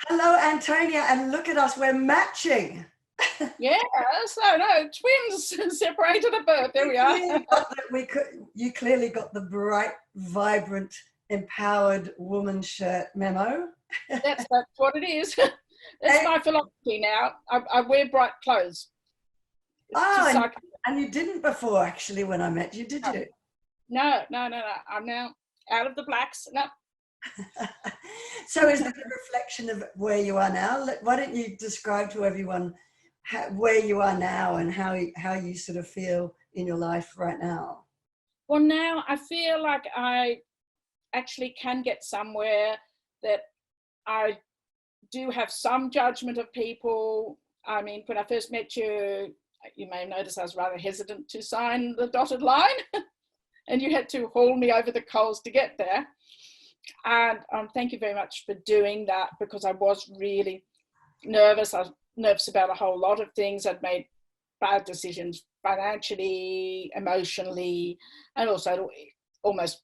Hello, Antonia, and look at us, we're matching. Yeah, so no, twins separated at birth. There we are. You clearly got the bright, vibrant, empowered woman shirt memo. That's what it is. It's my philosophy now. I wear bright clothes. And you didn't before, actually, when I met you, did you? No. I'm now out of the blacks. No. So is that a reflection of where you are now? Why don't you describe to everyone where you are now and how you sort of feel in your life right now? Well, now I feel like I actually can get somewhere, that I do have some judgment of people. I mean, when I first met you, you may have noticed I was rather hesitant to sign the dotted line and you had to haul me over the coals to get there. And thank you very much for doing that, because I was really nervous. I was nervous about a whole lot of things. I'd made bad decisions financially, emotionally, and also almost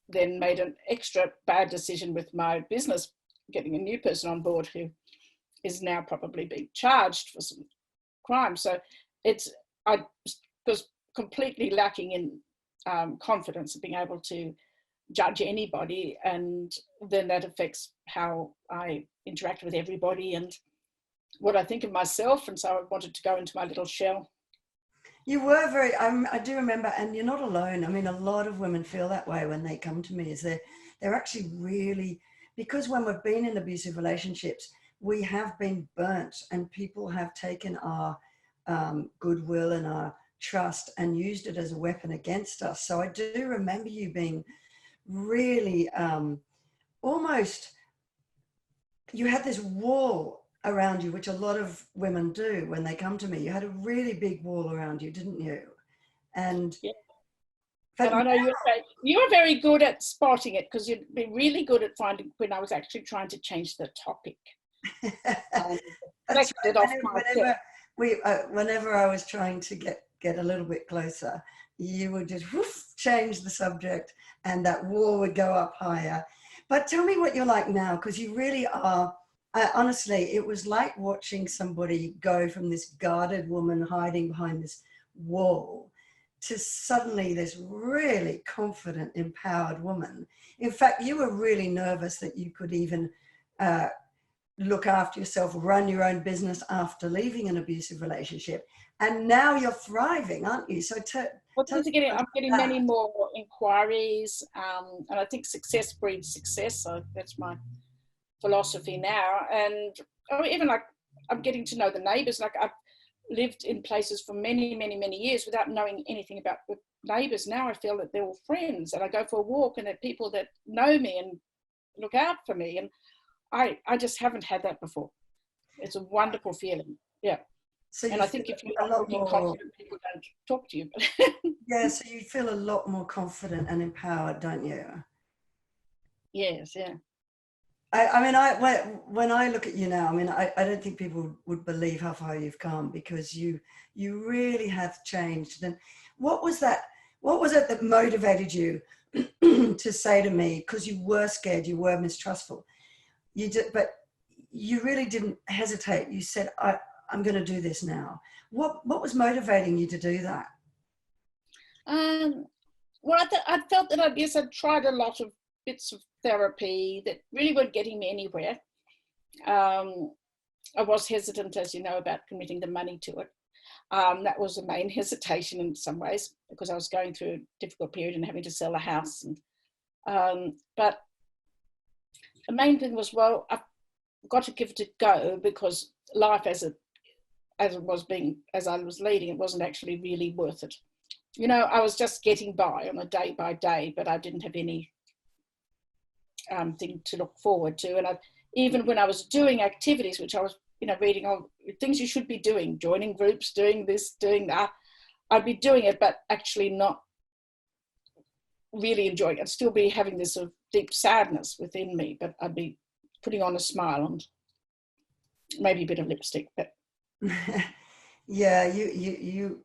then made an extra bad decision with my business, getting a new person on board who is now probably being charged for some crime. So I was completely lacking in confidence of being able to judge anybody, and then that affects how I interact with everybody and what I think of myself. And so I wanted to go into my little shell. You were very, I do remember, and you're not alone. I mean, a lot of women feel that way when they come to me, is they're actually really, because when we've been in abusive relationships, we have been burnt, and people have taken our goodwill and our trust and used it as a weapon against us. So I do remember you being really almost, you had this wall around you, which a lot of women do when they come to me. You had a really big wall around you, didn't you? And yeah. And I know you were very good at spotting it, because you'd be really good at finding when I was actually trying to change the topic. That's right. Whenever I was trying to get a little bit closer, you would just change the subject and that wall would go up higher. But tell me what you're like now, because you really are, honestly, it was like watching somebody go from this guarded woman hiding behind this wall to suddenly this really confident, empowered woman. In fact, you were really nervous that you could even look after yourself, run your own business after leaving an abusive relationship. And now you're thriving, aren't you? So I'm getting many more inquiries, and I think success breeds success. So that's my philosophy now. And even like I'm getting to know the neighbours. Like I've lived in places for many, many, many years without knowing anything about the neighbours. Now I feel that they're all friends, and I go for a walk and they're people that know me and look out for me. And I just haven't had that before. It's a wonderful feeling. Yeah. So and I think if you're not looking confident, people don't talk to you. Yeah, so you feel a lot more confident and empowered, don't you? Yes, yeah. I mean, when I look at you now, I mean, I don't think people would believe how far you've come, because you really have changed. And what was it that motivated you to say to me, because you were scared, you were mistrustful, but you really didn't hesitate. You said, I'm going to do this now. What was motivating you to do that? Well, I felt that I'd tried a lot of bits of therapy that really weren't getting me anywhere. I was hesitant, as you know, about committing the money to it. That was the main hesitation in some ways, because I was going through a difficult period and having to sell a house. But the main thing was, well, I've got to give it a go, because life as I was leading, it wasn't actually really worth it. You know, I was just getting by on a day by day, but I didn't have any thing to look forward to. And even when I was doing activities, which I was, reading all things you should be doing, joining groups, doing this, doing that, I'd be doing it, but actually not really enjoying it. I'd still be having this sort of deep sadness within me, but I'd be putting on a smile and maybe a bit of lipstick. But yeah, you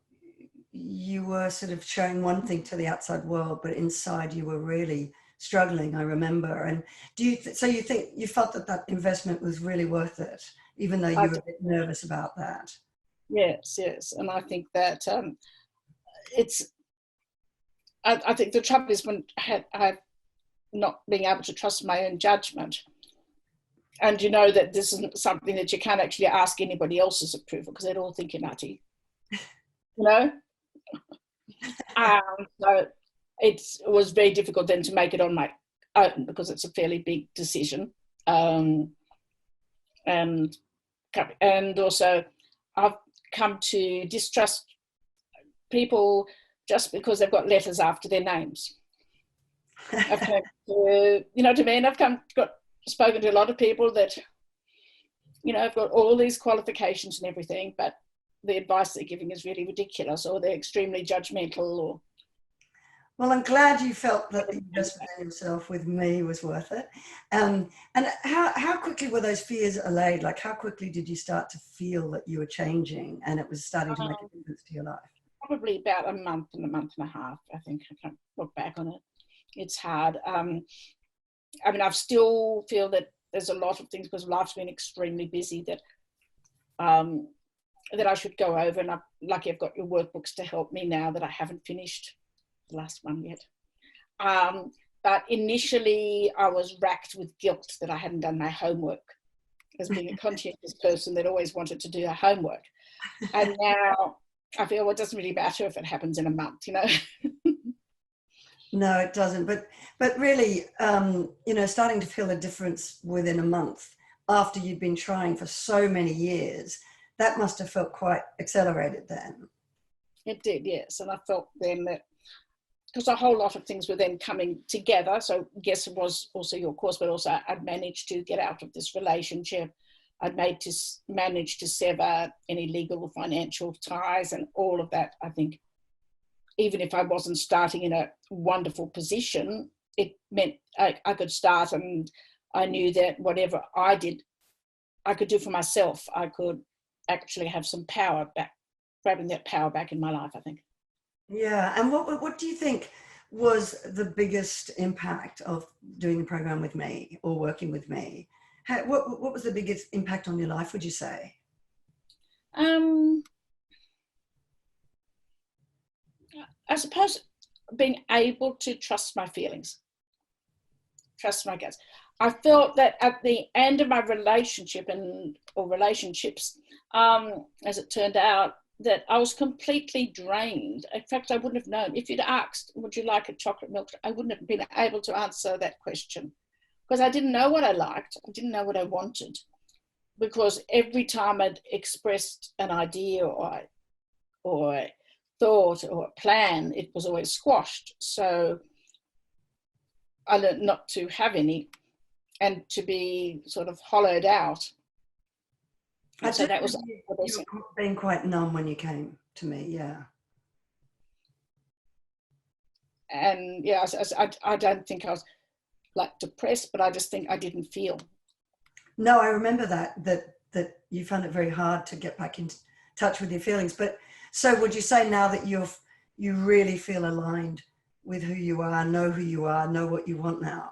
were sort of showing one thing to the outside world, but inside you were really struggling, I remember. And do you, so you think, you felt that that investment was really worth it, even though you were a bit nervous about that? Yes, yes. And I think that it's, I think the trouble is when I've not being able to trust my own judgment. And you know that this isn't something that you can't actually ask anybody else's approval because they'd all think you're nutty, you know? So it was very difficult then to make it on my own because it's a fairly big decision. And also I've come to distrust people just because they've got letters after their names. I've come to, you know what I mean? I've spoken to a lot of people that, you know, have got all these qualifications and everything, but the advice they're giving is really ridiculous, or they're extremely judgmental. Or well, I'm glad you felt that the investment in yourself with me was worth it. And how quickly were those fears allayed? Like, how quickly did you start to feel that you were changing and it was starting to make a difference to your life? Probably about a month and a half, I think. I can't look back on it. It's hard. I mean, I still feel that there's a lot of things because life's been extremely busy that that I should go over, and I'm lucky I've got your workbooks to help me now that I haven't finished the last one yet. But initially I was racked with guilt that I hadn't done my homework, as being a conscientious person that always wanted to do her homework. And now I feel, well, it doesn't really matter if it happens in a month, you know. No, it doesn't. But really, you know, starting to feel a difference within a month after you'd been trying for so many years, that must have felt quite accelerated then. It did, yes. And I felt then that, because a whole lot of things were then coming together. So yes, it was also your course, but also I'd managed to get out of this relationship. I'd managed to sever any legal or financial ties, and all of that. I think even if I wasn't starting in a wonderful position, it meant I could start, and I knew that whatever I did, I could do for myself. I could actually have some power back, grabbing that power back in my life, I think. Yeah. And what do you think was the biggest impact of doing the program with me or working with me? What was the biggest impact on your life, would you say? I suppose being able to trust my feelings, trust my guts. I felt that at the end of my relationship or relationships, as it turned out, that I was completely drained. In fact, I wouldn't have known. If you'd asked, would you like a chocolate milk? I wouldn't have been able to answer that question because I didn't know what I liked. I didn't know what I wanted, because every time I'd expressed an idea or thought or a plan, it was always squashed. So I learned not to have any and to be sort of hollowed out. And so that was, you were being quite numb when you came to me, yeah. And yeah, I don't think I was like depressed, but I just think I didn't feel. No, I remember that you found it very hard to get back in touch with your feelings. But so would you say now that you really feel aligned with who you are, know who you are, know what you want now?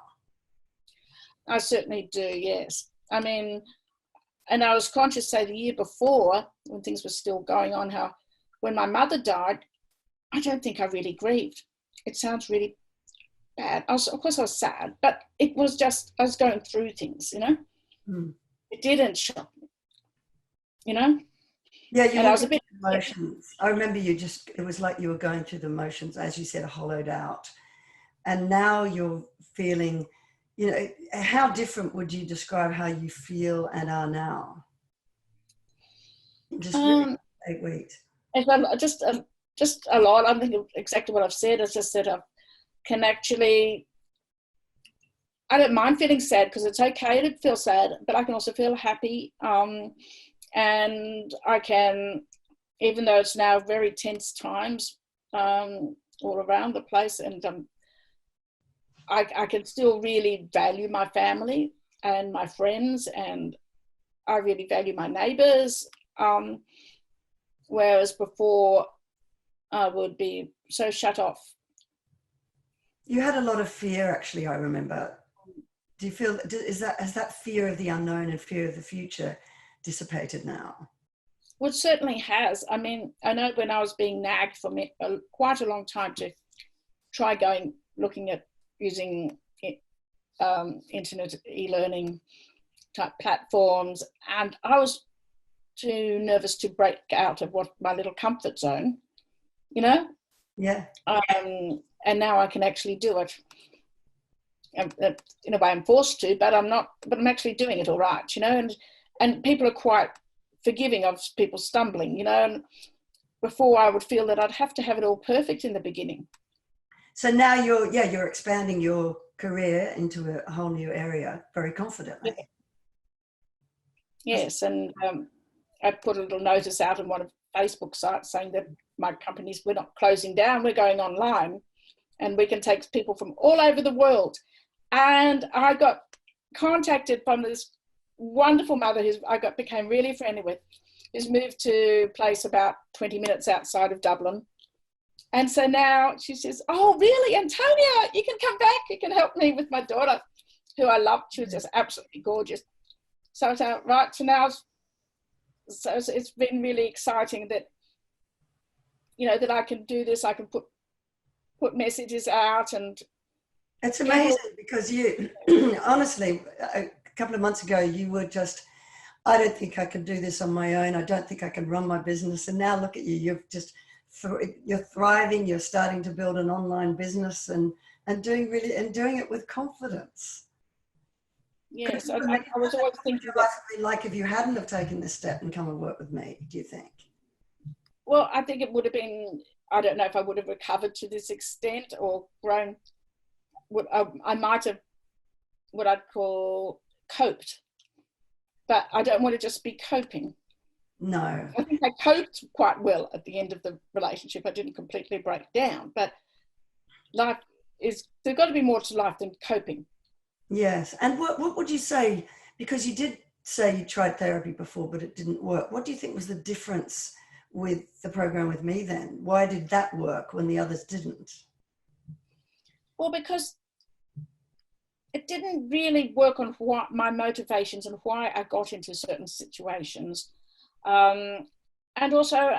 I certainly do, yes. I mean, and I was conscious, say, the year before, when things were still going on, how when my mother died, I don't think I really grieved. It sounds really bad. Of course I was sad, but it was just, I was going through things, you know. It didn't shock me, you know. Yeah, you went through the motions. I remember it was like you were going through the motions, as you said, hollowed out. And now you're feeling, you know, how different would you describe how you feel and are now? Just really 8 weeks. Just a lot. I'm thinking exactly what I've said. It's just that I can actually, I don't mind feeling sad because it's okay to feel sad, but I can also feel happy. And I can, even though it's now very tense times all around the place, and I can still really value my family and my friends, and I really value my neighbours. Whereas before I would be so shut off. You had a lot of fear, actually, I remember. Do you feel, has that fear of the unknown and fear of the future dissipated now? Well, it certainly has. I mean, I know when I was being nagged for quite a long time to try looking at using internet e-learning type platforms, and I was too nervous to break out of my little comfort zone, you know? Yeah. And now I can actually do it. In a way I'm forced to, but I'm actually doing it all right, you know, and people are quite forgiving of people stumbling, you know, and before I would feel that I'd have to have it all perfect in the beginning. So now you're expanding your career into a whole new area very confidently. Yeah. Yes, and I put a little notice out on one of Facebook sites saying that my companies, we're not closing down, we're going online, and we can take people from all over the world. And I got contacted from this wonderful mother who became really friendly with, who's moved to a place about 20 minutes outside of Dublin. And so now she says, oh, really, Antonia, you can come back. You can help me with my daughter, who I loved. She was just absolutely gorgeous. So right to now, so it's been really exciting that, you know, that I can do this. I can put messages out, and it's amazing because you, honestly, a couple of months ago, you were just, I don't think I can do this on my own. I don't think I can run my business. And now look at you, you're thriving. You're starting to build an online business and doing it with confidence. Yes, I was always thinking that, like if you hadn't have taken this step and come and work with me, do you think? Well, I think it would have been, I don't know if I would have recovered to this extent or grown. I might have what I'd call coped, but I don't want to just be coping. No. I think I coped quite well at the end of the relationship. I didn't completely break down, but there's got to be more to life than coping. Yes. And what would you say, because you did say you tried therapy before, but it didn't work. What do you think was the difference with the program with me then? Why did that work when the others didn't? Well, because it didn't really work on what my motivations and why I got into certain situations. And also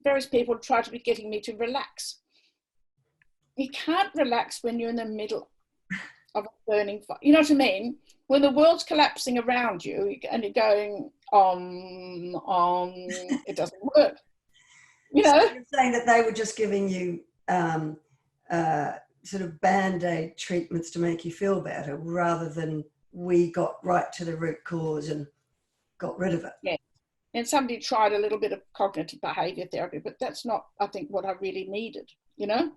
various people tried to be getting me to relax. You can't relax when you're in the middle of a burning fire. You know what I mean? When the world's collapsing around you and you're going, it doesn't work. You know? So you're saying that they were just giving you sort of Bandaid treatments to make you feel better, rather than we got right to the root cause and got rid of it. Yeah. And somebody tried a little bit of cognitive behavior therapy, but that's not, I think, what I really needed, you know?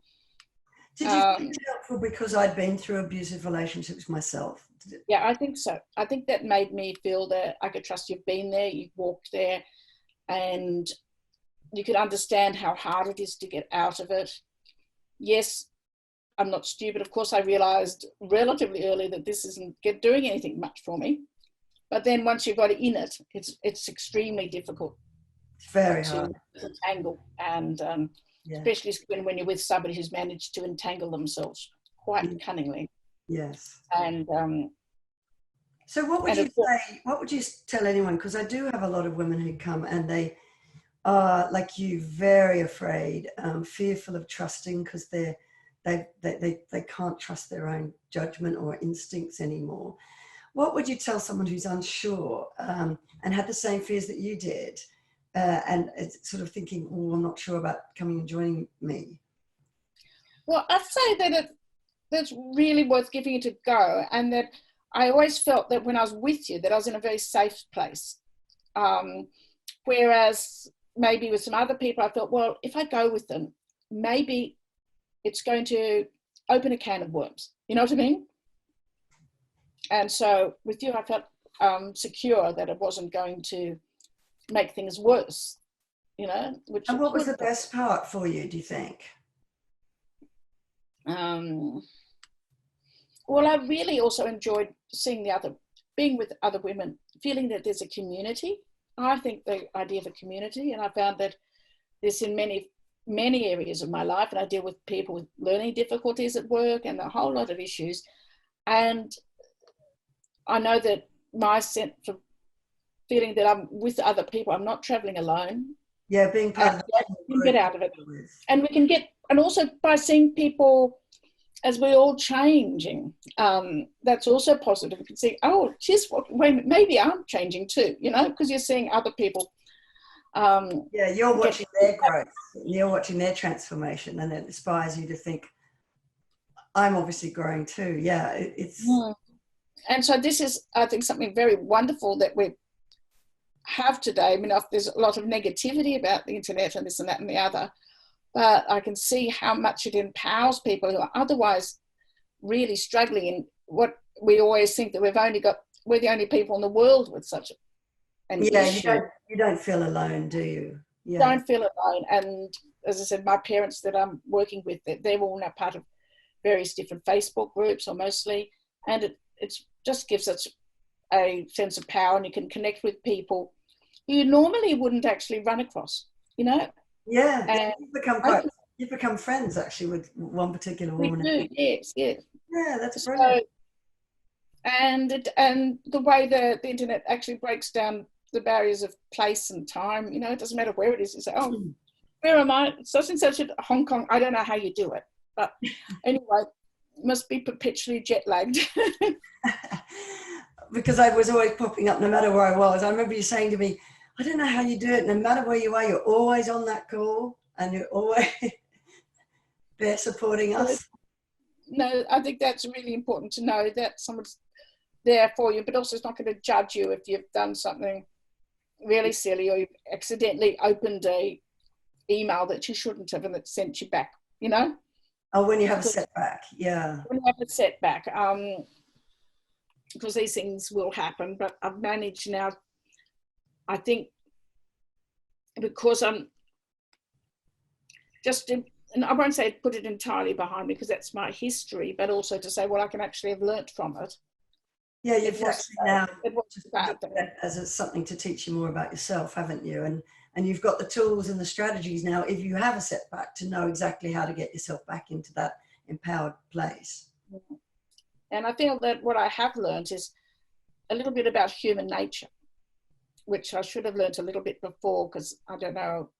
Did you think it helpful because I'd been through abusive relationships myself? Yeah, I think so. I think that made me feel that I could trust you've been there, you've walked there, and you could understand how hard it is to get out of it. Yes, I'm not stupid. Of course, I realized relatively early that this isn't doing anything much for me. But then once you've got in it, it's extremely difficult. It's very hard to entangle, and especially when you're with somebody who's managed to entangle themselves quite cunningly. Yes. And so what would you say? What would you tell anyone? Because I do have a lot of women who come and they are like you, very afraid, fearful of trusting because they can't trust their own judgment or instincts anymore. What would you tell someone who's unsure and had the same fears that you did, and it's sort of thinking, oh, I'm not sure about coming and joining me? Well, I'd say that that's really worth giving it a go, and that I always felt that when I was with you, that I was in a very safe place. Whereas maybe with some other people, I felt, well, if I go with them, maybe it's going to open a can of worms. You know what I mean? And so with you, I felt secure that it wasn't going to make things worse, you know. And what was the best part for you, do you think? Well, I really also enjoyed being with other women, feeling that there's a community. I think the idea of a community, and I found that this in many many areas of my life, and I deal with people with learning difficulties at work and a whole lot of issues. And I know that my sense of feeling that I'm with other people, I'm not traveling alone. Yeah, being part of the we can get out of it. And we can get, and also by seeing people as we're all changing, that's also positive. You can see, oh, maybe I'm changing too, you know, because you're seeing other people. Yeah, you're watching their growth, you're watching their transformation, and it inspires you to think, I'm obviously growing too. Yeah, it's. And so this is, I think, something very wonderful that we have today. I mean, there's a lot of negativity about the internet and this and that and the other, but I can see how much it empowers people who are otherwise really struggling in what we always think that we're the only people in the world with such an issue. You don't feel alone, do you? Yeah. Don't feel alone. And as I said, my parents that I'm working with, they're all now part of various different Facebook groups, or mostly, and it just gives us a sense of power, and you can connect with people who you normally wouldn't actually run across, you know? Yeah, and you've become friends actually with one particular woman. We do, yes. Yeah, that's brilliant. And the way the internet actually breaks down the barriers of place and time, you know, it doesn't matter where it is. You say, oh, where am I? Such and such at Hong Kong. I don't know how you do it. But anyway, must be perpetually jet lagged. Because I was always popping up no matter where I was. I remember you saying to me, I don't know how you do it. No matter where you are, you're always on that call and you're always there supporting us. No, I think that's really important to know that someone's there for you, but also it's not going to judge you if you've done something really silly or you've accidentally opened a email that you shouldn't have and it sent you back, you know? Oh, when you have a setback, yeah. When you have a setback, because these things will happen, but I've managed now, I think, because I'm just, and I won't say put it entirely behind me because that's my history, but also to say, well, I can actually have learnt from it. Yeah, you've actually now looked at it as something to teach you more about yourself, haven't you? And you've got the tools and the strategies now, if you have a setback, to know exactly how to get yourself back into that empowered place. And I feel that what I have learned is a little bit about human nature, which I should have learned a little bit before, because I don't know,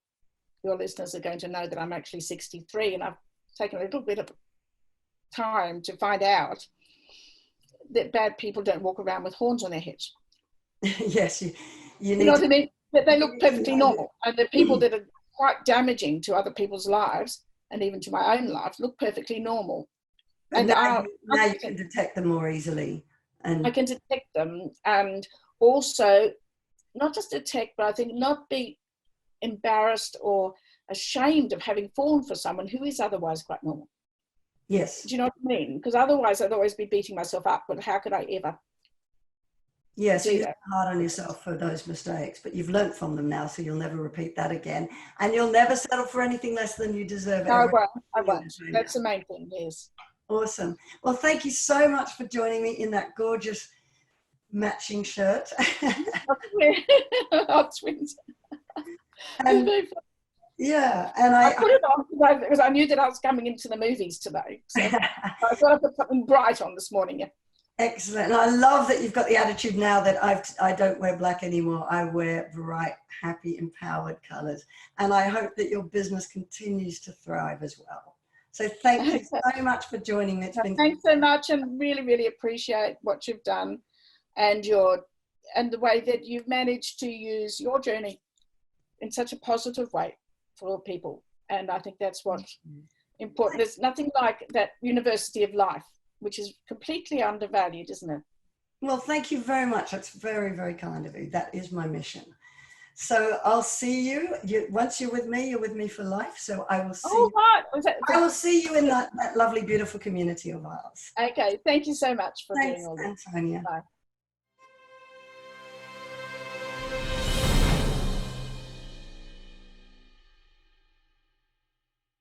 your listeners are going to know that I'm actually 63 and I've taken a little bit of time to find out that bad people don't walk around with horns on their heads. Yes, you know what I mean? That they look perfectly normal. And the people that are quite damaging to other people's lives, and even to my own life, look perfectly normal. And now you can detect them more easily. And I can detect them, and also not just detect, but I think not be embarrassed or ashamed of having fallen for someone who is otherwise quite normal. Yes. Do you know what I mean? Because otherwise I'd always be beating myself up, but how could I ever? Yes, so you're hard on yourself for those mistakes, but you've learnt from them now, so you'll never repeat that again. And you'll never settle for anything less than you deserve. No, I won't. That's the main thing, yes. Awesome. Well, thank you so much for joining me in that gorgeous matching shirt. Our twins. Yeah, and I put it on because I knew that I was coming into the movies today. So I thought I'd put something bright on this morning. Yeah. Excellent. And I love that you've got the attitude now that I don't wear black anymore. I wear bright, happy, empowered colours. And I hope that your business continues to thrive as well. So thank you so much for joining me. Thanks so much, and really, really appreciate what you've done and the way that you've managed to use your journey in such a positive way for all people. And I think that's what's important. There's nothing like that university of life, which is completely undervalued, isn't it? Well, thank you very much. That's very, very kind of you. That is my mission. So I'll see you. Once you're with me for life. So I will see. Oh, right. I will see you in that lovely, beautiful community of ours. Okay. Thank you so much for doing all this. Antonia. Bye.